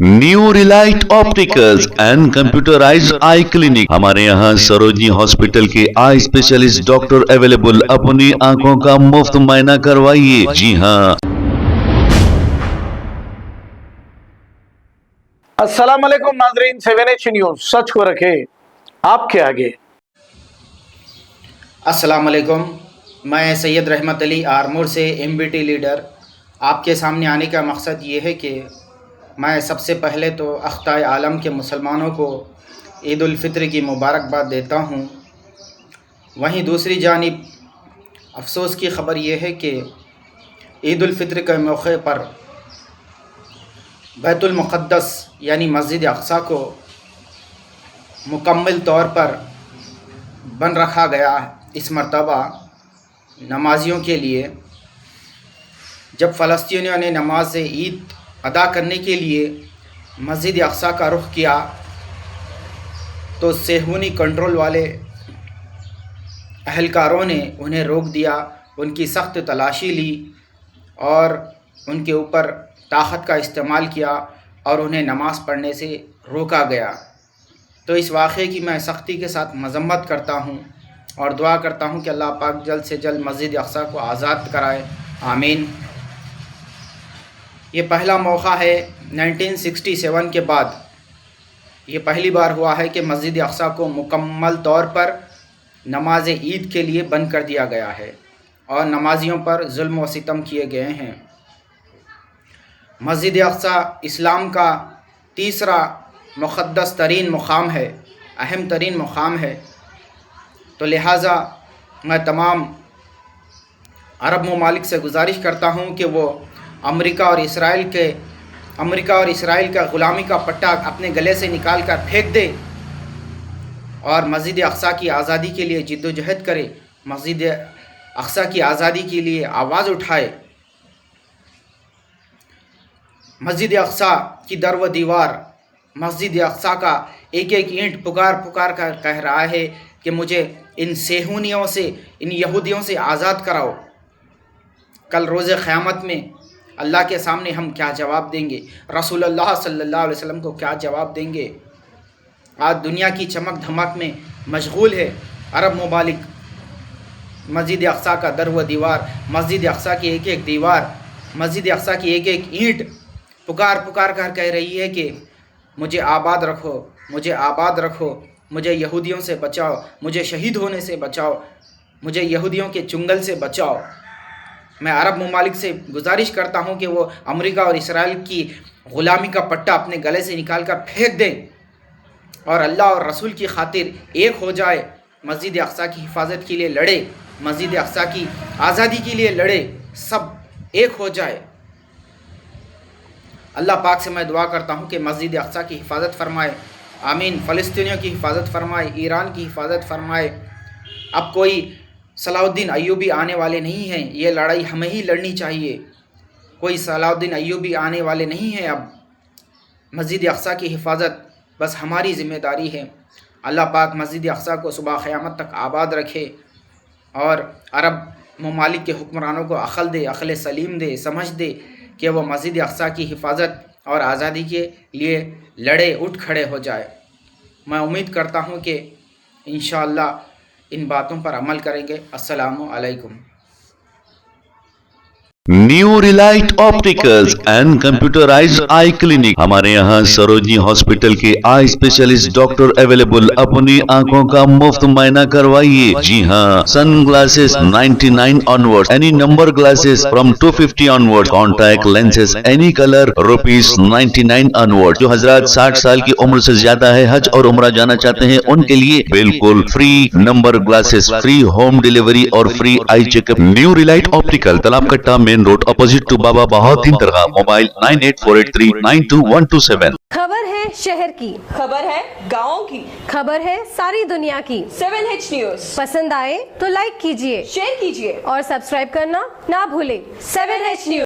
New Relight opticals and computerised I clinic. हमारे यहाँ Sarojini hospital के आई स्पेशलिस्ट डॉक्टर अवेलेबल। अपनी आंखों का मुफ्त मुआयना करवाइए। जी हाँ। अस्सलाम वालेकुम नाजरीन, 7H न्यूज सच को रखे आपके आगे। अस्सलाम वालेकुम, मैं सैयद रहमत अली आरमूर से MBT लीडर। आपके सामने आने का मकसद ये है कि मैं सबसे पहले तो अख्ताए आलम के मुसलमानों को ईद उल फित्र की मुबारकबाद देता हूँ। वहीं दूसरी जानिब अफसोस की ख़बर यह है कि ईद उल फित्र के मौके पर बैतुल मुक़द्दस यानी मस्जिद अक़सा को मुकम्मल तौर पर बंद रखा गया इस मरतबा नमाजियों के लिए। जब फ़लस्तीनियों ने नमाज ईद अदा करने के लिए मस्जिद अक़सा का रुख किया तो सेहूनी कंट्रोल वाले अहलकारों ने उन्हें रोक दिया, उनकी सख्त तलाशी ली और उनके ऊपर ताकत का इस्तेमाल किया और उन्हें नमाज़ पढ़ने से रोका गया। तो इस वाक़े की मैं सख्ती के साथ मज़म्मत करता हूँ और दुआ करता हूँ कि अल्लाह पाक जल्द से जल्द मस्जिद अक़सा को आज़ाद कराए, आमीन। ये पहला मौका है 1967 के बाद, ये पहली बार हुआ है कि मस्जिद अक़सा को मुकम्मल तौर पर नमाज ईद के लिए बंद कर दिया गया है और नमाजियों पर जुल्म व सितम किए गए हैं। मस्जिद अक़सा इस्लाम का तीसरा मुक़द्दस तरीन मुक़ाम है, अहम तरीन मुक़ाम है। तो लिहाजा मैं तमाम अरब ममालिक से गुजारिश करता हूँ कि वो अमेरिका और इसराइल का ग़ुलामी का पट्टा अपने गले से निकाल कर फेंक दे और मस्जिद अक़सा की आज़ादी के लिए जिद्दोजहद करे, मस्जिद अक़सा की आज़ादी के लिए आवाज़ उठाए। मस्जिद अक़सा की दर व दीवार, मस्जिद अक़सा का एक एक ईंट पुकार पुकार कर कह रहा है कि मुझे इन सेहूनियों से, इन यहूदियों से आज़ाद कराओ। कल रोज़े क़यामत में अल्लाह के सामने हम क्या जवाब देंगे, रसूलुल्लाह सल्लल्लाहु अलैहि वसल्लम को क्या जवाब देंगे। आज दुनिया की चमक धमक में मशगूल है अरब ममालिक। मस्जिद अक़सा का दर व दीवार, मस्जिद अक़सा की एक एक दीवार, मस्जिद अक़सा की एक एक ईंट पुकार पुकार कर कह रही है कि मुझे आबाद रखो, मुझे आबाद रखो, मुझे यहूदियों से बचाओ, मुझे शहीद होने से बचाओ, मुझे यहूदियों के चुंगल से बचाओ। मैं अरब ममालिक से गुजारिश करता हूँ कि वो अमेरिका और इसराइल की ग़ुलामी का पट्टा अपने गले से निकाल कर फेंक दें और अल्लाह और रसूल की खातिर एक हो जाए, मस्जिद अक़सा की हिफाजत के लिए लड़े, मस्जिद अक़सा की आज़ादी के लिए लड़े, सब एक हो जाए। अल्लाह पाक से मैं दुआ करता हूँ कि मस्जिद अक़सा की हिफाजत फरमाए, आमीन। फ़लस्तीनियों की हिफाजत फरमाए, ईरान की हिफाजत फरमाए। अब कोई सलाहुद्दीन अय्यूबी आने वाले नहीं हैं, ये लड़ाई हमें ही लड़नी चाहिए। कोई सलाहुद्दीन अय्यूबी आने वाले नहीं हैं। अब मस्जिद अक़सा की हिफाजत बस हमारी ज़िम्मेदारी है। अल्लाह पाक मस्जिद अक़सा को सुबह क़यामत तक आबाद रखे और अरब ममालिक के हुक्मरानों को अक़ल दे, अक़ल सलीम दे, समझ दे कि वो मस्जिद अक़सा की हिफाजत और आज़ादी के लिए लड़े, उठ खड़े हो जाए। मैं उम्मीद करता हूँ कि इंशाअल्लाह इन बातों पर अमल करेंगे। अस्सलामु अलैकुम। New Relight opticals and computerised I clinic. हमारे यहाँ सरोजनी हॉस्पिटल के आई स्पेशलिस्ट डॉक्टर अवेलेबल। अपनी आंखों का मुफ्त मुआयना करवाइए। जी हाँ। Sunglasses 99 onward, any number glasses from 250 onward, contact lenses any colour ₹99 onward. जो हजरात 60 साल की उम्र से ज्यादा है, हज और उम्रा जाना चाहते हैं, उनके लिए बिल्कुल free number glasses, free home delivery और free eye checkup. New relight optical, Talab Katta, main road, opposite to Baba Bahauddin दरगाह। मोबाइल 9848392127। खबर है शहर की, खबर है गाँव की, खबर है सारी दुनिया की। 7H न्यूज पसंद आए तो लाइक कीजिए, शेयर कीजिए और सब्सक्राइब करना ना भूलें। 7H news.